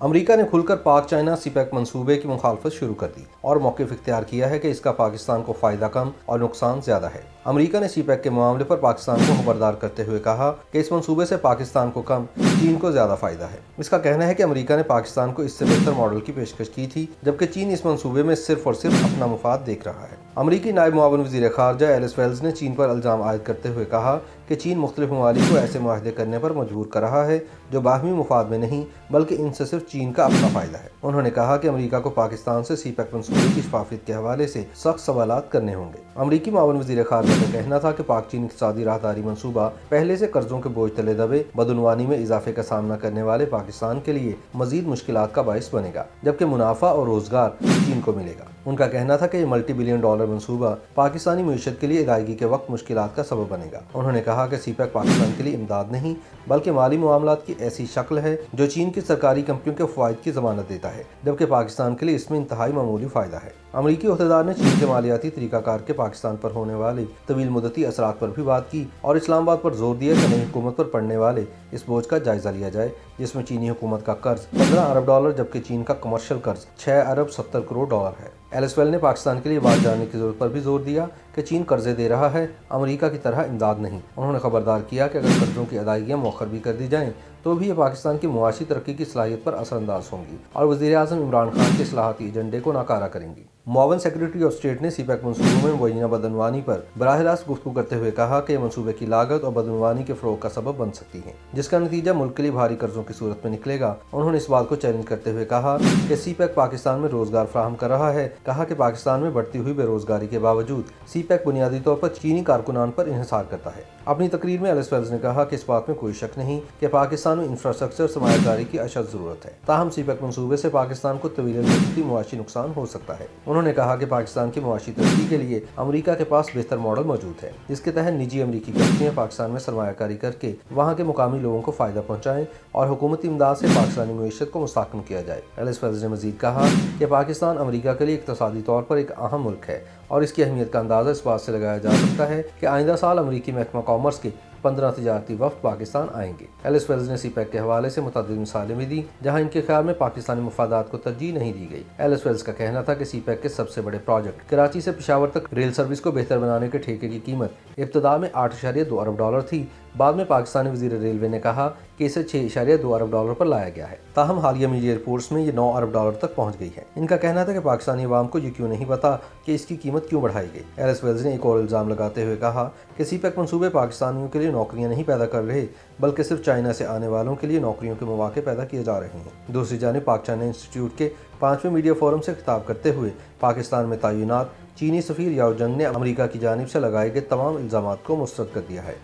امریکہ نے کھل کر پاک چائنا سی پیک منصوبے کی مخالفت شروع کر دی اور موقف اختیار کیا ہے کہ اس کا پاکستان کو فائدہ کم اور نقصان زیادہ ہے۔ امریکہ نے سی پیک کے معاملے پر پاکستان کو خبردار کرتے ہوئے کہا کہ اس منصوبے سے پاکستان کو کم، چین کو زیادہ فائدہ ہے۔ اس کا کہنا ہے کہ امریکہ نے پاکستان کو اس سے بہتر ماڈل کی پیشکش کی تھی، جبکہ چین اس منصوبے میں صرف اور صرف اپنا مفاد دیکھ رہا ہے۔ امریکی نائب معاون وزیر خارجہ ایلس ویلز نے چین پر الزام عائد کرتے ہوئے کہا کہ چین مختلف ممالک کو ایسے معاہدے کرنے پر مجبور کر رہا ہے جو باہمی مفاد میں نہیں بلکہ ان سے صرف چین کا اپنا فائدہ ہے۔ انہوں نے کہا کہ امریکہ کو پاکستان سے سی پیک منصوبے کی شفافیت کے حوالے سے سخت سوالات کرنے ہوں گے۔ امریکی معاون وزیر خارجہ کا کہنا تھا کہ پاک چین اقتصادی راہداری منصوبہ پہلے سے قرضوں کے بوجھ تلے دبے بدعنوانی میں اضافے کا سامنا کرنے والے پاکستان کے لیے مزید مشکلات کا باعث بنے گا، جبکہ منافع اور روزگار چین کو ملے گا۔ ان کا کہنا تھا کہ یہ ملٹی بلین ڈالر منصوبہ پاکستانی معیشت کے لیے ادائیگی کے وقت مشکلات کا سبب بنے گا۔ انہوں نے کہا کہ سی پیک پاکستان کے لیے امداد نہیں بلکہ مالی معاملات کی ایسی شکل ہے جو چین کی سرکاری کمپنیوں کے فوائد کی ضمانت دیتا ہے، جبکہ پاکستان کے لیے اس میں انتہائی معمولی فائدہ ہے۔ امریکی عہدیدار نے چین کے مالیاتی طریقہ کار کے پاکستان پر ہونے والے طویل مدتی اثرات پر بھی بات کی اور اسلام آباد پر زور دیا کہ نئی حکومت پر پڑنے والے اس بوجھ کا جائزہ لیا جائے، جس میں چینی حکومت کا قرض 15 ارب ڈالر جبکہ چین کا کمرشل قرض 6 ارب 70 کروڑ ڈالر ہے۔ ایلس ویل نے پاکستان کے لیے بات جاننے کی ضرورت پر بھی زور دیا کہ چین قرضے دے رہا ہے، امریکہ کی طرح امداد نہیں۔ انہوں نے خبردار کیا کہ اگر قرضوں کی ادائیگیاں مؤخر بھی کر دی جائیں تو بھی یہ پاکستان کی معاشی ترقی کی صلاحیت پر اثر انداز ہوں گی اور وزیر اعظم عمران خان کے اصلاحاتی ایجنڈے کو ناکارہ کریں گی۔ معاون سیکرٹری آف اسٹیٹ نے سی پیک منصوبوں میں مبینہ بدعنوانی پر براہ راست گفتگو کرتے ہوئے کہا کہ یہ منصوبے کی لاگت اور بدعنوانی کے فروغ کا سبب بن سکتی ہے، جس کا نتیجہ ملک کے لیے بھاری قرضوں کی صورت میں نکلے گا۔ انہوں نے اس بات کو چیلنج کرتے ہوئے کہا کہ سی پیک پاکستان میں روزگار فراہم کر رہا ہے۔ کہا کہ پاکستان میں بڑھتی ہوئی بے روزگاری کے باوجود سی پیک بنیادی طور پر چینی کارکنان پر انحصار کرتا ہے۔ اپنی تقریر میں ایلس ویلز نے کہا کہ اس بات میں کوئی شک نہیں کہ پاکستان میں انفراسٹرکچر سرمایہ کاری کی اشد ضرورت ہے، تاہم سی پیک منصوبے سے پاکستان کو طویل مدتی معاشی نقصان ہو سکتا ہے۔ انہوں نے کہا کہ پاکستان کی معاشی ترقی کے لیے امریکہ کے پاس بہتر ماڈل موجود ہے، جس کے تحت نجی امریکی کمپنیاں پاکستان میں سرمایہ کاری کر کے وہاں کے مقامی لوگوں کو فائدہ پہنچائیں اور حکومتی امداد سے پاکستانی معیشت کو مستحکم کیا جائے۔ ایلس ویلز نے مزید کہا کہ پاکستان امریکہ کے لیے اقتصادی طور پر ایک اہم ملک ہے اور اس کی اہمیت کا اندازہ اس بات سے لگایا جا سکتا ہے کہ آئندہ سال امریکی محکمہ کامرس کے 15 تجارتی وفد پاکستان آئیں گے۔ ایلس ویلز نے سی پیک کے حوالے سے متعدد مثالیں بھی دیں جہاں ان کے خیال میں پاکستانی مفادات کو ترجیح نہیں دی گئی۔ ایلس ویلز کا کہنا تھا کہ سی پیک کے سب سے بڑے پروجیکٹ کراچی سے پشاور تک ریل سروس کو بہتر بنانے کے ٹھیکے کی قیمت ابتدا میں 8.2 ارب ڈالر تھی، بعد میں پاکستانی وزیر ریلوے نے کہا کہ اسے 6.2 ارب ڈالر پر لایا گیا ہے، تاہم حالیہ میڈیا رپورٹس میں یہ 9 ارب ڈالر تک پہنچ گئی ہے۔ ان کا کہنا تھا کہ پاکستانی عوام کو یہ کیوں نہیں پتا کہ اس کی قیمت کیوں بڑھائی گئی۔ ایلس ویلز نے ایک اور الزام لگاتے ہوئے کہا کہ سی پیک منصوبے پاکستانیوں کے لیے نوکریاں نہیں پیدا کر رہے بلکہ صرف چائنا سے آنے والوں کے لیے نوکریوں کے مواقع پیدا کیے جا رہے ہیں۔ دوسری جانب پاک چائنا انسٹی ٹیوٹ کے 5ویں میڈیا فورم سے خطاب کرتے ہوئے پاکستان میں تعینات چینی سفیر یاؤ جنگ نے امریکہ کی جانب سے لگائے گئے تمام الزامات کو مسترد کر دیا ہے۔